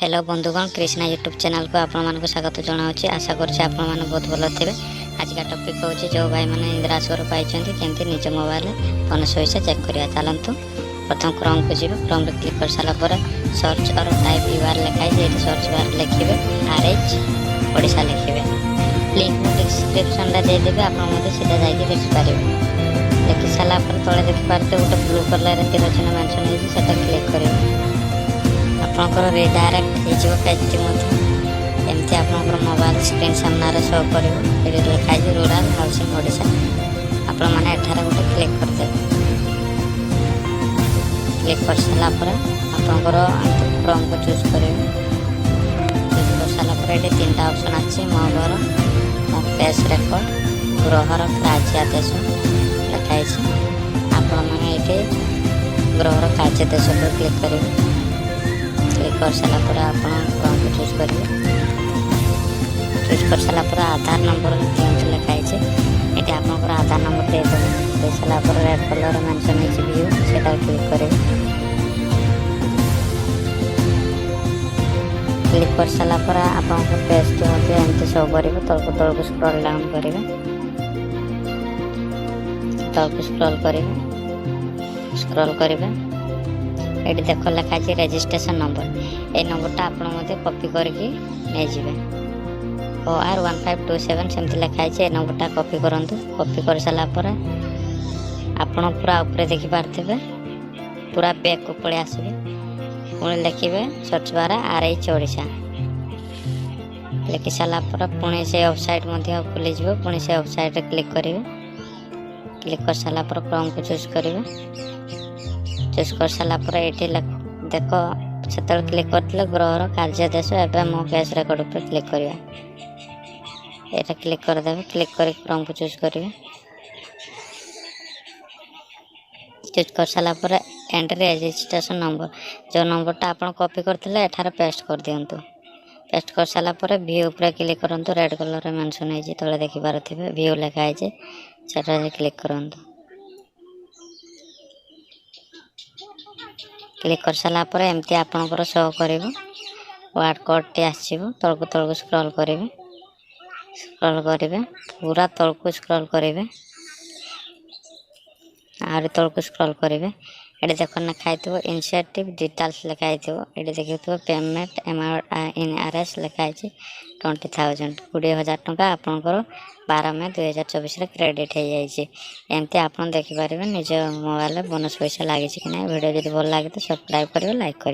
Hello बंधुगण Krishna YouTube channel को आपण स्वागत जनावि। आशा करुँचे आपण मैंने बहुत भल थे। आज का टॉपिक हूँ जो भाई मैंने इंदिरा आवास पाई केमती निज मोबाइल बोनस पैसा चेक करा। चलतु प्रथम क्रोम को जी क्रोम क्लिक कर सारापर सर्च और टाइप यूआर लिखाई ये सर्च बार लिखे RH ओडिशा लिखे। लिंक डिस्क्रिप्शन देदेवी आप सीधा जाकि देखिपारे। देखी सारापर तले देखिपारे गोटे ब्लू कलर तीर चिन्ह मेंशन होता क्लिक करेंगे। आपंकर रिडायरेक्ट हो पेजटी एमती आप मोबाइल स्क्रीन सामने शो कर लिखाई रूराल हाउसिंग ओडिशा। आपण मैंने एठार गोटे क्लिक करदे। क्लिक कर सारापर आपंकर क्रोम को चूज करेंगे। चूज कर सारापर ये तीन ऑप्शन अच्छी मो घर मो फेस रेकर्ड ग्रहर कार्यादेश लिखाई। आपण मैंने ग्रहर कार्यादेश पर क्लिक करेंगे। क्लिक कर सारापर आप क्रोम को चूज करेंगे। चूज कर सारापर आधार नंबर दिखाई ये आप आधार नंबर दे सारापर रेड कलर मेंशन व्यू से क्लिक करेंगे। क्लिक कर सारापर आप पेज टी एमती शो कर तल को स्क्रॉल डाउन करेंगे। तल को स्क्रॉल करेंगे। ये देख लिखाई रेजिस्ट्रेशन नंबर ये नंबरटा आप कॉपी करके नहीं OR1527 सेमती लिखाई ये नंबरटा कॉपी करूँ। कॉपी कर सारापर आपण पूरा ऊपर देखिपारे पूरा बैक को पड़े आसबे। पुणी लिखे सर्च बार RH ओडिशा लिखि सारापर पुणी से वेबसाइट खुली पुणी से वेबसाइट क्लिक करेंगे। क्लिक कर सारापर क्रोम को चूज करेंगे। चूज कर सारापर ये देख से क्लिक करते ग्रहर कार्यादेश एवं मो फेस रेकर्ड पर क्लिक करवा। ये क्लिक करदे। क्लिक कर क्रोम को चूज करेंगे। चूज कर सारापर एंट्री रेजिस्ट्रेशन नंबर जो नंबरटा आप कॉपी करते एठार पेस्ट कर दिंतु। पेस्ट कर सारापर व्यू पर क्लिक करूँ। रेड कलर मेंशन है तले देखिपारे व्यू लिखाई से क्लिक करूँ। क्लिक कर सारापर एमती आपंकर शो कर वार्ड कोड टी आसो तल को स्क्रॉल करेंगे। पूरा तल को स्क्रॉल करेंगे। आर तल को स्क्रॉल करेंगे। ये देख लिखाई इनिशिएटिव डिटेल्स लिखाई ये देखिए पेमेंट इन RS लिखाई 20,000 20,000 टंका आपंकर 12 मई 2024 क्रेडिट हो जाए। एमती आप देखिपारे निज मोबाइल बोनस पैसा लगी कि ना। वीडियो जब भल लगे तो सब्सक्राइब करेंगे लाइक करेंगे।